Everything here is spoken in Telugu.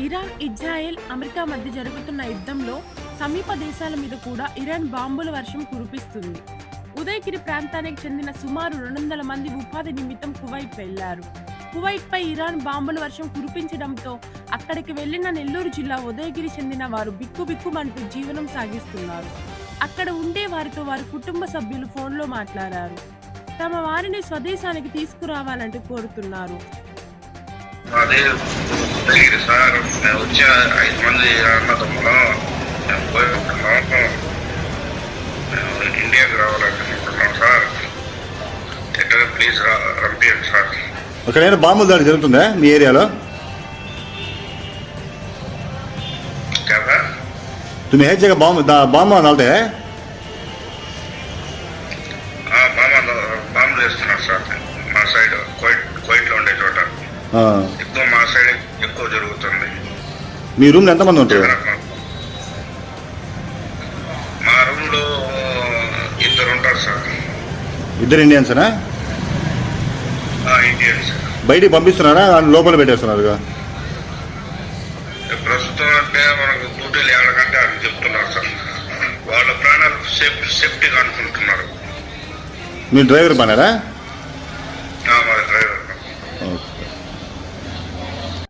ఇరాన్, ఇజ్రాయెల్, అమెరికా మధ్య జరుగుతున్న యుద్ధంలో సమీప దేశాల మీద కూడా ఇరాన్ బాంబుల వర్షం కురిపిస్తుంది. ఉదయగిరి ప్రాంతానికి చెందిన సుమారు 200 మంది ఉపాధి నిమిత్తం కువైట్ వెళ్లారు. కువైట్పై ఇరాన్ బాంబుల వర్షం కురిపించడంతో అక్కడికి వెళ్లిన నెల్లూరు జిల్లా ఉదయగిరి చెందిన వారు బిక్కుబిక్కుమంటూ జీవనం సాగిస్తున్నారు. అక్కడ ఉండే వారితో వారి కుటుంబ సభ్యులు ఫోన్లో మాట్లాడారు. తమ వారిని స్వదేశానికి తీసుకురావాలంటూ కోరుతున్నారు. అదే తెలియదు సార్. మేము వచ్చే 5 మంది అన్నదమ్ములు మేము పోయిస్తున్నాము. మేము ఇండియాకి రావాలనుకుంటున్నాం సార్. ఎక్కడ ప్లీజ్ రంపించండి సార్. అక్కడ బాంబుల దాడి జరుగుతుందా మీ ఏరియాలో? కదా तुम्ही है जगह बॉम्ब डालते हैं? బాంబులు వేస్తున్నారు సార్. మా సైడ్ కోయిట్లో ఉండే చోట ఎక్కువ, మా సైడ్ ఎక్కువ జరుగుతుంది. మీ రూమ్ లో ఎంతమంది ఉంటారు? మా రూమ్ లో 2 ఉంటారు సార్. 2 ఇండియన్సేనా? ఇండియన్స్. బయటికి పంపిస్తున్నారా లోపల పెట్టేస్తున్నారుగా? ప్రస్తుతం అంటే మనకు డ్యూటీలు ఎక్కడికంటే అని చెప్తున్నారు సార్. వాళ్ళ ప్రాణాలు సేఫ్టీగా అనుకుంటున్నారు. మీరు డ్రైవర్ పన్నారా?